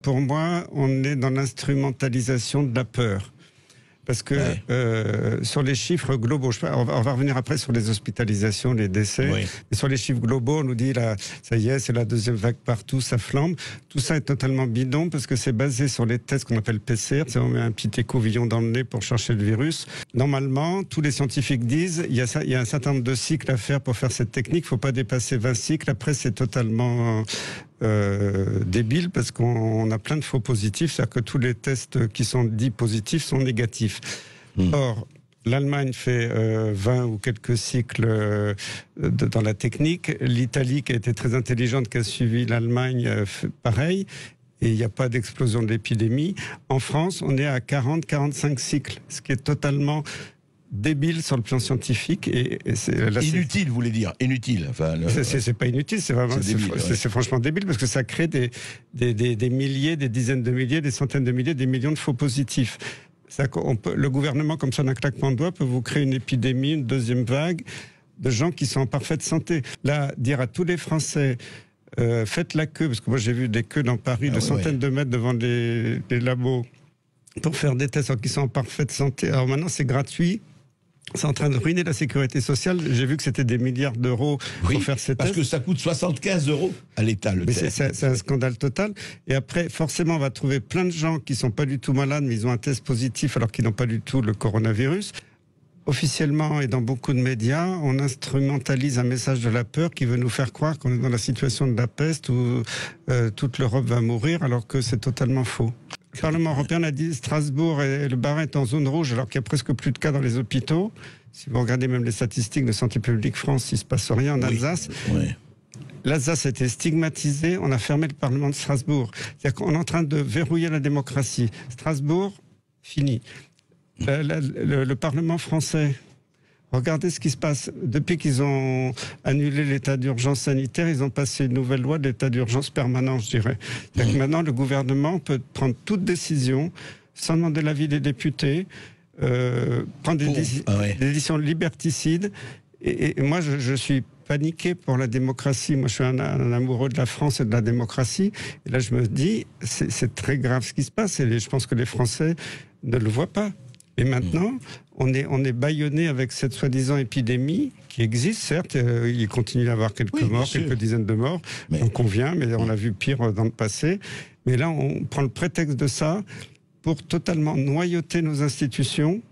pour moi, on est dans l'instrumentalisation de la peur. Parce que sur les chiffres globaux, on va revenir après sur les hospitalisations, les décès, mais sur les chiffres globaux, on nous dit, là, ça y est, c'est la deuxième vague partout, ça flambe. Tout ça est totalement bidon parce que c'est basé sur les tests qu'on appelle PCR, on met un petit écouvillon dans le nez pour chercher le virus. Normalement, tous les scientifiques disent, il y a un certain nombre de cycles à faire pour faire cette technique, il ne faut pas dépasser 20 cycles, après c'est totalement... débile parce qu'on a plein de faux positifs, c'est-à-dire que tous les tests qui sont dits positifs sont négatifs. Or, l'Allemagne fait 20 ou quelques cycles dans la technique. L'Italie, qui a été très intelligente, qui a suivi l'Allemagne, pareil. Et il n'y a pas d'explosion de l'épidémie. En France, on est à 40-45 cycles, ce qui est totalement... débile sur le plan scientifique et inutile, vous voulez dire inutile. Enfin, c'est pas inutile, c'est vraiment c'est franchement débile parce que ça crée des milliers, des dizaines de milliers, des centaines de milliers, des millions de faux positifs. Le gouvernement, comme ça, d'un claquement de doigts, peut vous créer une épidémie, une deuxième vague de gens qui sont en parfaite santé. Là, dire à tous les Français faites la queue, parce que moi j'ai vu des queues dans Paris de centaines de mètres devant des labos pour faire des tests qui sont en parfaite santé. Alors maintenant c'est gratuit. C'est en train de ruiner la sécurité sociale. J'ai vu que c'était des milliards d'euros pour faire ces tests. Parce que ça coûte 75 € à l'État, le test. C'est un scandale total. Et après, forcément, on va trouver plein de gens qui sont pas du tout malades, mais ils ont un test positif alors qu'ils n'ont pas du tout le coronavirus. Officiellement et dans beaucoup de médias, on instrumentalise un message de la peur qui veut nous faire croire qu'on est dans la situation de la peste où toute l'Europe va mourir, alors que c'est totalement faux. Le Parlement européen a dit Strasbourg et le Bas-Rhin est en zone rouge alors qu'il n'y a presque plus de cas dans les hôpitaux. Si vous regardez même les statistiques de Santé publique France, il ne se passe rien en Alsace. L'Alsace a été stigmatisée, on a fermé le Parlement de Strasbourg. C'est-à-dire qu'on est en train de verrouiller la démocratie. Strasbourg, fini. Le Parlement français, regardez ce qui se passe. Depuis qu'ils ont annulé l'état d'urgence sanitaire, ils ont passé une nouvelle loi de l'état d'urgence permanent, je dirais. C'est-à-dire que maintenant, le gouvernement peut prendre toute décision sans demander l'avis des députés, prendre des décisions liberticides. Et moi, je suis paniqué pour la démocratie. Moi, je suis un amoureux de la France et de la démocratie. Et là, je me dis, c'est très grave ce qui se passe. Et je pense que les Français ne le voient pas. Et maintenant, on est bâillonné avec cette soi-disant épidémie qui existe, certes. Il continue d'y avoir quelques morts, quelques dizaines de morts. On convient, mais on a vu pire dans le passé. Mais là, on prend le prétexte de ça pour totalement noyauter nos institutions.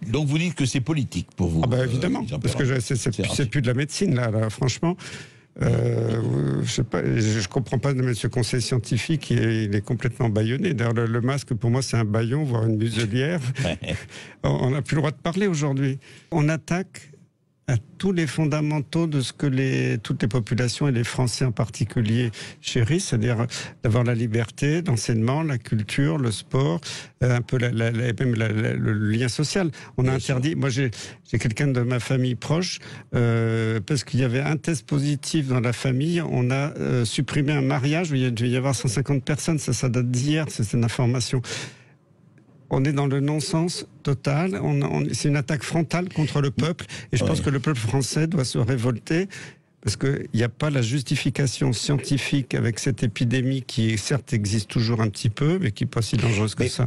Donc vous dites que c'est politique pour vous? Évidemment, parce que c'est plus de la médecine, là franchement. Je sais pas, je comprends pas de M. Conseil scientifique, il est complètement bâillonné. D'ailleurs, le masque, pour moi, c'est un bâillon, voire une muselière. On n'a plus le droit de parler aujourd'hui. On attaque à tous les fondamentaux de ce que toutes les populations et les Français en particulier chérissent, c'est-à-dire d'avoir la liberté, l'enseignement, la culture, le sport, un peu même le lien social. On a interdit. Moi, j'ai quelqu'un de ma famille proche parce qu'il y avait un test positif dans la famille. On a supprimé un mariage où il devait y avoir 150 personnes. Ça date d'hier. C'est une information. On est dans le non-sens total. C'est une attaque frontale contre le peuple. Et je pense que le peuple français doit se révolter parce qu'il n'y a pas la justification scientifique avec cette épidémie qui, certes, existe toujours un petit peu, mais qui n'est pas si dangereuse que ça.